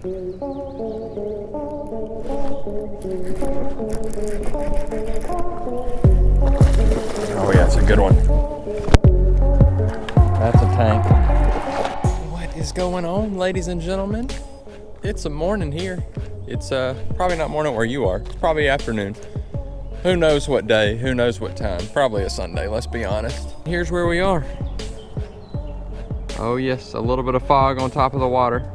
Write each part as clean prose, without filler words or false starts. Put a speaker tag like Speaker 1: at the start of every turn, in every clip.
Speaker 1: Oh yeah, it's a good one. That's a tank. What is going on, ladies and gentlemen? It's a morning here. It's probably not morning where you are. It's probably afternoon. Who knows what day, who knows what time. Probably a Sunday, let's be honest. Here's where we are. Oh yes, a little bit of fog on top of the water.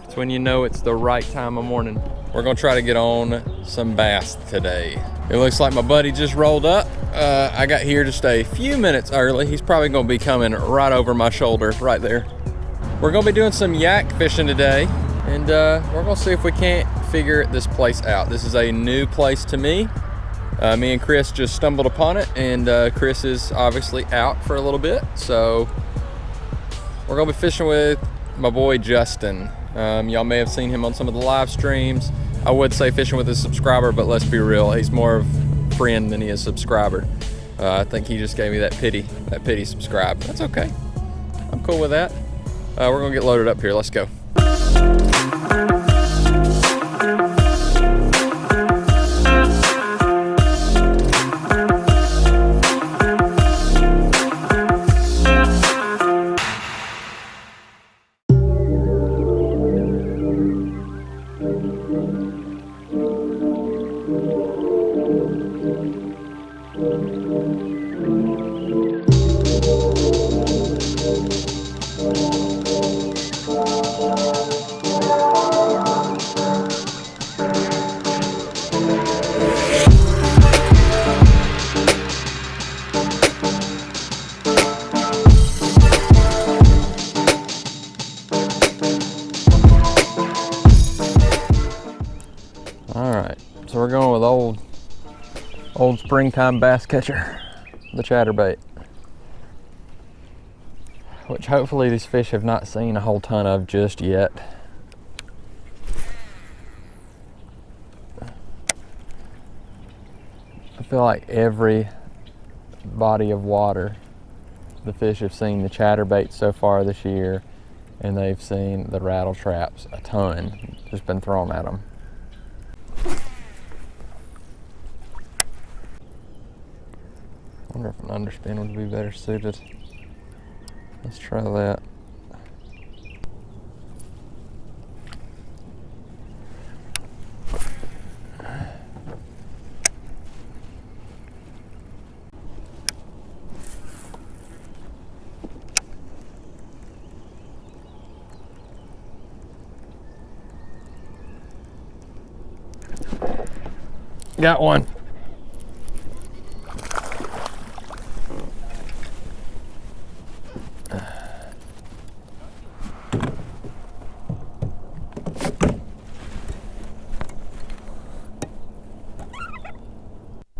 Speaker 1: It's when you know it's the right time of morning. We're gonna try to get on some bass today. It looks like my buddy just rolled up. I got here just a few minutes early. He's probably gonna be coming right over my shoulder, right there. We're gonna be doing some yak fishing today, and we're gonna see if we can't figure this place out. This is a new place to me. Me and Chris just stumbled upon it, and Chris is obviously out for a little bit, so we're gonna be fishing with my boy Justin. Y'all may have seen him on some of the live streams. I would say fishing with a subscriber, but let's be real, he's more of a friend than he is a subscriber. I think he just gave me that pity subscribe. That's okay, I'm cool with that. We're gonna get loaded up here, let's go. Alright, so we're going with old springtime bass catcher, the chatterbait, which hopefully these fish have not seen a whole ton of just yet. I feel like every body of water the fish have seen the chatterbait so far this year, and they've seen the rattle traps a ton, just been thrown at them. I wonder if an underspin would be better suited. Let's try that. Got one.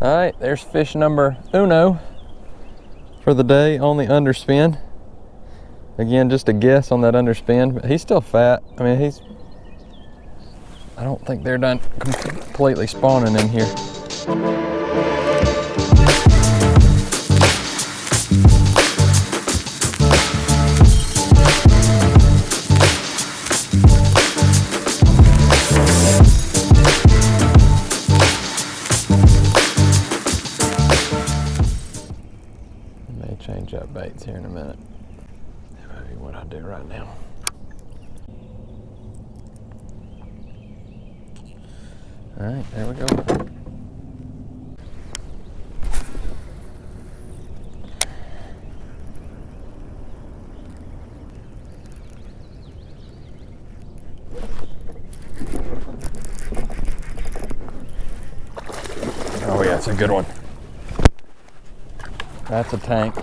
Speaker 1: All right, there's fish number uno for the day on the underspin. Again, just a guess on that underspin, but he's still fat. I mean, I don't think they're done completely spawning in here. Change up baits here in a minute. That might be what I do right now. All right, there we go. Oh yeah, it's a good one. That's a tank.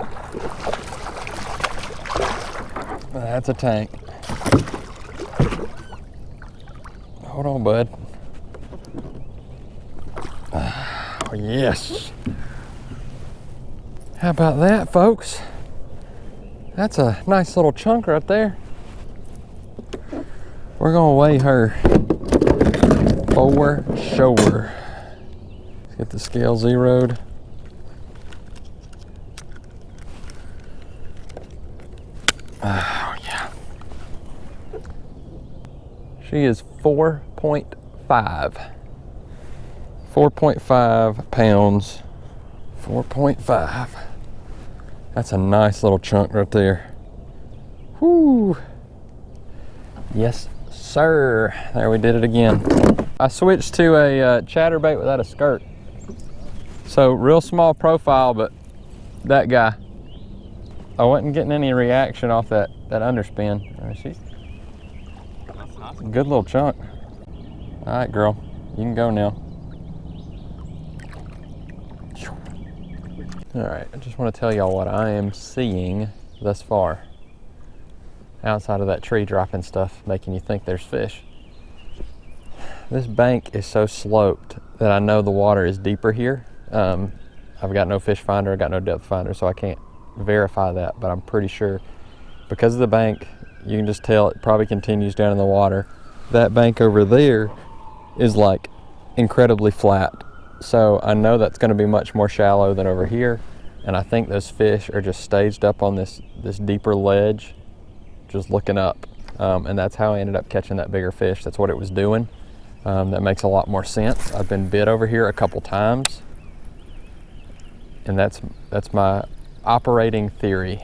Speaker 1: That's a tank. Hold on, bud. Oh, yes. How about that, folks? That's a nice little chunk right there. We're gonna weigh her for sure. Let's get the scale zeroed. She is 4.5. 4.5 pounds. 4.5. That's a nice little chunk right there. Whoo. Yes, sir. There, we did it again. I switched to a chatterbait without a skirt. So real small profile, but that guy. I wasn't getting any reaction off that underspin. She's a good little chunk. All right, girl, you can go now. All right, I just want to tell y'all what I am seeing thus far. Outside of that tree dropping stuff, making you think there's fish. This bank is so sloped that I know the water is deeper here. I've got no fish finder, I've got no depth finder, so I can't verify that, but I'm pretty sure because of the bank, you can just tell it probably continues down in the water. That bank over there is like incredibly flat. So I know that's going to be much more shallow than over here. And I think those fish are just staged up on this deeper ledge, just looking up. And that's how I ended up catching that bigger fish. That's what it was doing. That makes a lot more sense. I've been bit over here a couple times. And that's my operating theory.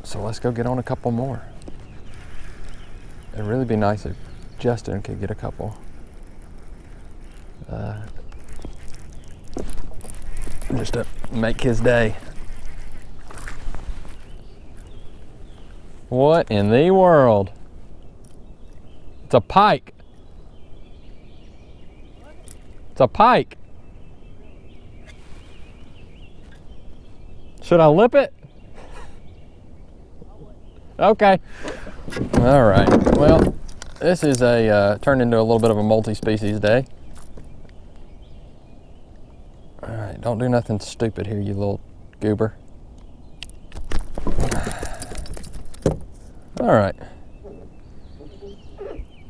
Speaker 1: So let's go get on a couple more. It'd really be nice if Justin could get a couple. Just to make his day. What in the world? It's a pike. It's a pike. Should I lip it? Okay. All right. Well, this is turned into a little bit of a multi-species day. All right, don't do nothing stupid here, you little goober. All right.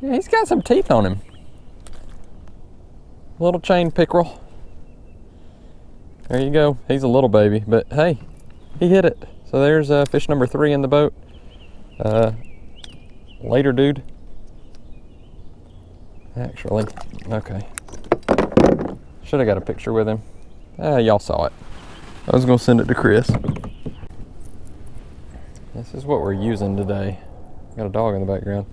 Speaker 1: Yeah, he's got some teeth on him. Little chain pickerel. There you go. He's a little baby, but hey, he hit it. So there's fish number 3 in the boat. Later, dude. Actually, okay. Should have got a picture with him. Y'all saw it. I was gonna send it to Chris. This is what we're using today. Got a dog in the background.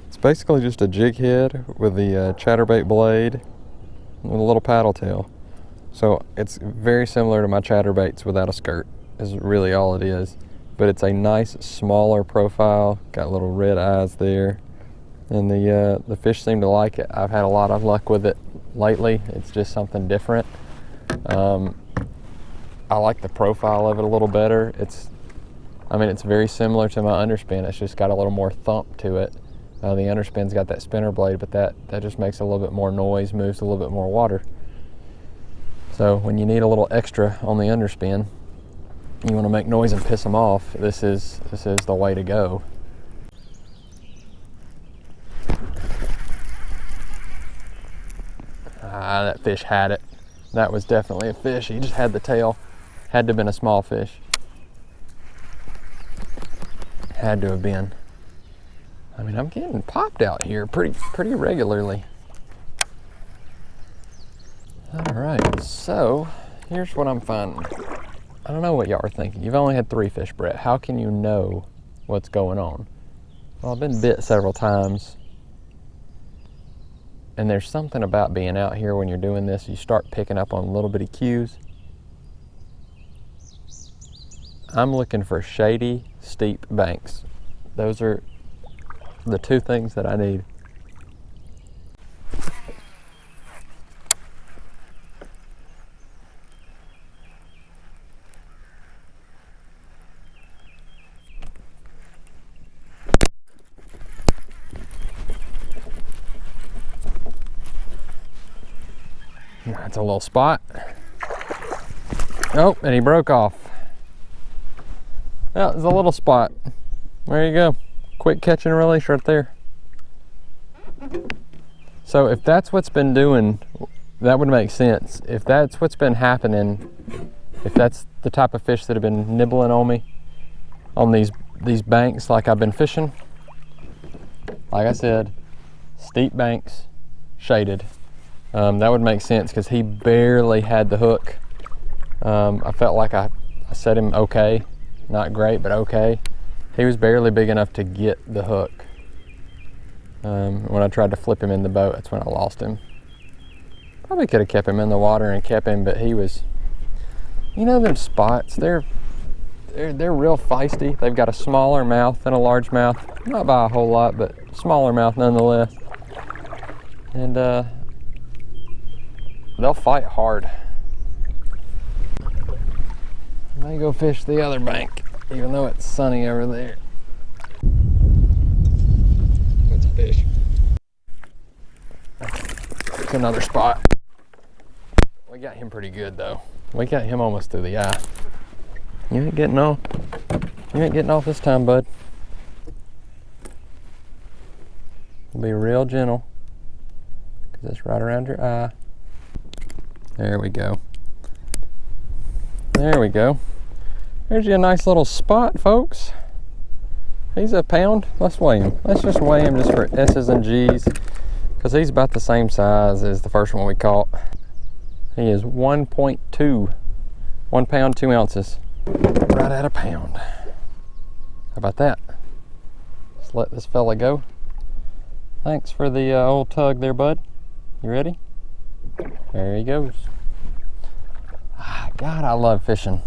Speaker 1: It's basically just a jig head with the chatterbait blade and a little paddle tail. So it's very similar to my chatterbaits without a skirt, is really all it is. But it's a nice smaller profile, got little red eyes there. And the fish seem to like it. I've had a lot of luck with it lately. It's just something different. I like the profile of it a little better. It's very similar to my underspin. It's just got a little more thump to it. The underspin's got that spinner blade, but that just makes a little bit more noise, moves a little bit more water. So when you need a little extra on the underspin, you want to make noise and piss them off, this is the way to go. That fish had it. That was definitely a fish. He just had the tail. Had to have been a small fish. Had to have been. I mean, I'm getting popped out here pretty regularly. All right, so here's what I'm finding. I don't know what y'all are thinking. You've only had 3 fish, Brett. How can you know what's going on? Well, I've been bit several times. And there's something about being out here when you're doing this, you start picking up on little bitty cues. I'm looking for shady, steep banks. Those are the 2 things that I need. That's a little spot. Oh, and he broke off. Well, it's a little spot. There you go. Quick catch and release right there. So if that's what's been doing, that would make sense. If that's what's been happening, if that's the type of fish that have been nibbling on me on these these banks like I've been fishing. Like I said, steep banks, shaded. That would make sense because he barely had the hook. I felt like I set him okay. Not great, but okay. He was barely big enough to get the hook. When I tried to flip him in the boat, that's when I lost him. Probably could have kept him in the water and kept him, but he was, you know, them spots, they're real feisty. They've got a smaller mouth than a large mouth. Not by a whole lot, but smaller mouth nonetheless. And they'll fight hard. I may go fish the other bank, even though it's sunny over there. That's a fish. It's another spot. We got him pretty good though. We got him almost through the eye. You ain't getting off. You ain't getting off this time, bud. Be real gentle, because it's right around your eye. There we go. There we go. There's you a nice little spot, folks. He's a pound. Let's weigh him. Let's just weigh him just for S's and G's, because he's about the same size as the first one we caught. He is 1.2. 1 pound, 2 ounces. Right at a pound. How about that? Let's let this fella go. Thanks for the old tug there, bud. You ready? There he goes. Ah, God, I love fishing.